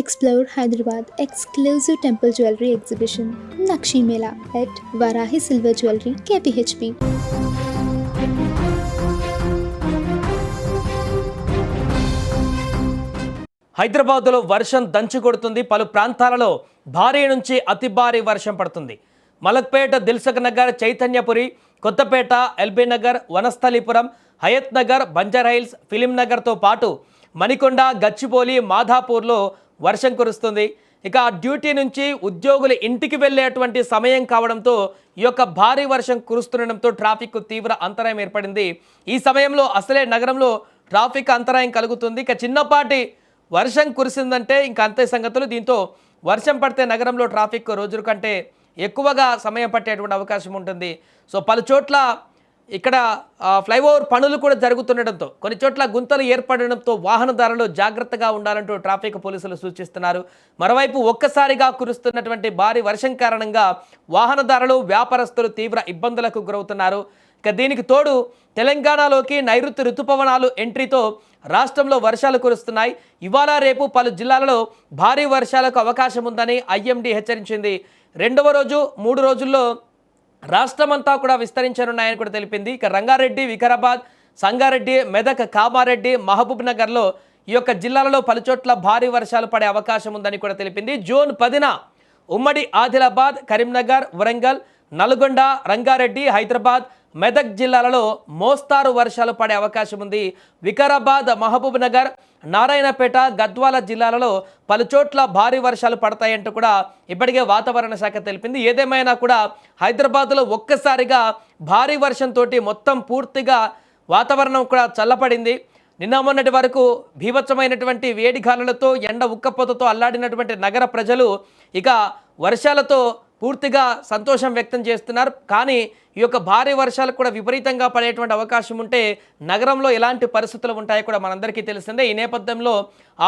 Explore Hyderabad exclusive temple jewelry exhibition Nakshi Mela at Varahi Silver Jewelry KPHP. హైదరాబాద్లో వర్షం దంచి కొడుతుంది. పలు ప్రాంతాలలో భారీ నుంచి అతి భారీ వర్షం పడుతుంది. మలక్పేట, దిల్సుఖ్ నగర్, చైతన్యపురి, కొత్తపేట, ఎల్బీ నగర్, వనస్థలీపురం, హయత్ నగర్, బంజారాహిల్స్, ఫిలిం నగర్తో పాటు మణికొండ, గచ్చిబౌలి, మాధాపూర్లో వర్షం కురుస్తుంది. ఇక డ్యూటీ నుంచి ఉద్యోగులు ఇంటికి వెళ్ళేటువంటి సమయం కావడంతో ఈ యొక్క భారీ వర్షం కురుస్తుండడంతో ట్రాఫిక్ తీవ్ర అంతరాయం ఏర్పడింది. ఈ సమయంలో అసలే నగరంలో ట్రాఫిక్ అంతరాయం కలుగుతుంది. ఇక చిన్నపాటి వర్షం కురిసిందంటే ఇంకా అంతే సంగతులు. దీంతో వర్షం పడితే నగరంలో ట్రాఫిక్ రోజుల కంటే ఎక్కువగా సమయం పట్టేటువంటి అవకాశం ఉంటుంది. సో పలు చోట్ల ఇక్కడ ఫ్లైఓవర్ పనులు కూడా జరుగుతుండడంతో కొన్ని చోట్ల గుంతలు ఏర్పడడంతో వాహనదారులు జాగ్రత్తగా ఉండాలంటూ ట్రాఫిక్ పోలీసులు సూచిస్తున్నారు. మరోవైపు ఒక్కసారిగా కురుస్తున్నటువంటి భారీ వర్షం కారణంగా వాహనదారులు, వ్యాపారస్తులు తీవ్ర ఇబ్బందులకు గురవుతున్నారు. ఇక దీనికి తోడు తెలంగాణలోకి నైరుతి రుతుపవనాలు ఎంట్రీతో రాష్ట్రంలో వర్షాలు కురుస్తున్నాయి. ఇవాళ రేపు పలు జిల్లాలలో భారీ వర్షాలకు అవకాశం ఉందని ఐఎండీ హెచ్చరించింది. రెండవ రోజు 3 రోజుల్లో రాష్ట్రమంతా కూడా విస్తరించనున్నాయని కూడా తెలిపింది. ఇక రంగారెడ్డి, వికారాబాద్, సంగారెడ్డి, మెదక్, కామారెడ్డి, మహబూబ్ నగర్లో ఈ యొక్క జిల్లాలలో పలుచోట్ల భారీ వర్షాలు పడే అవకాశం ఉందని కూడా తెలిపింది. జూన్ 10న ఉమ్మడి ఆదిలాబాద్, కరీంనగర్, వరంగల్, నల్గొండ, రంగారెడ్డి, హైదరాబాద్, మెదక్ జిల్లాలలో మోస్తారు వర్షాలు పడే అవకాశం ఉంది. వికారాబాద్, మహబూబ్ నగర్, నారాయణపేట, గద్వాల జిల్లాలలో పలుచోట్ల భారీ వర్షాలు పడతాయంటూ కూడా ఇప్పటికే వాతావరణ శాఖ తెలిపింది. ఏదేమైనా కూడా హైదరాబాద్లో ఒక్కసారిగా భారీ వర్షంతో మొత్తం పూర్తిగా వాతావరణం కూడా చల్లపడింది. నిన్న మొన్నటి వరకు భీభత్సమైనటువంటి వేడిగాలులతో, ఎండ ఉక్కపోతతో అల్లాడినటువంటి నగర ప్రజలు ఇక వర్షాలతో పూర్తిగా సంతోషం వ్యక్తం చేస్తున్నారు. కానీ ఈ యొక్క భారీ వర్షాలు కూడా విపరీతంగా పడేటువంటి అవకాశం ఉంటే నగరంలో ఎలాంటి పరిస్థితులు ఉంటాయో కూడా మనందరికీ తెలిసిందే. ఈ నేపథ్యంలో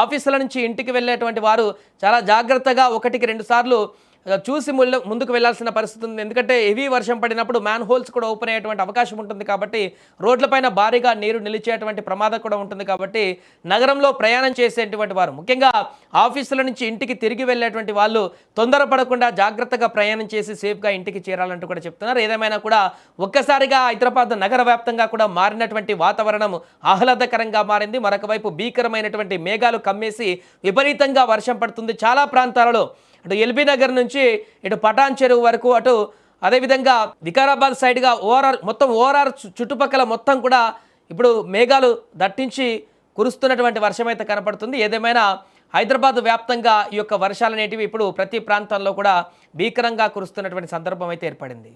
ఆఫీసుల నుంచి ఇంటికి వెళ్ళేటువంటి వారు చాలా జాగ్రత్తగా 1-2 సార్లు చూసి ముందుకు వెళ్లాల్సిన పరిస్థితి ఉంది. ఎందుకంటే హెవీ వర్షం పడినప్పుడు మ్యాన్ హోల్స్ కూడా ఓపెన్ అయ్యేటువంటి అవకాశం ఉంటుంది. కాబట్టి రోడ్లపైన భారీగా నీరు నిలిచేటువంటి ప్రమాదం కూడా ఉంటుంది. కాబట్టి నగరంలో ప్రయాణం చేసేటువంటి వారు, ముఖ్యంగా ఆఫీసుల నుంచి ఇంటికి తిరిగి వెళ్ళేటువంటి వాళ్ళు తొందరపడకుండా జాగ్రత్తగా ప్రయాణం చేసి సేఫ్గా ఇంటికి చేరాలంటూ కూడా చెప్తున్నారు. ఏదేమైనా కూడా ఒక్కసారిగా హైదరాబాద్ నగర వ్యాప్తంగా కూడా మారినటువంటి వాతావరణం ఆహ్లాదకరంగా మారింది. మరొక వైపు భీకరమైనటువంటి మేఘాలు కమ్మేసి విపరీతంగా వర్షం పడుతుంది. చాలా ప్రాంతాలలో అటు ఎల్బీ నగర్ నుంచి ఇటు పటాన్ చెరువు వరకు, అటు అదేవిధంగా వికారాబాద్ సైడ్గా ఓఆర్ఆర్ చుట్టుపక్కల మొత్తం కూడా ఇప్పుడు మేఘాలు దట్టించి కురుస్తున్నటువంటి వర్షం అయితే కనపడుతుంది. ఏదేమైనా హైదరాబాద్ వ్యాప్తంగా ఈ యొక్క వర్షాలు అనేటివి ఇప్పుడు ప్రతి ప్రాంతాల్లో కూడా భీకరంగా కురుస్తున్నటువంటి సందర్భం అయితే ఏర్పడింది.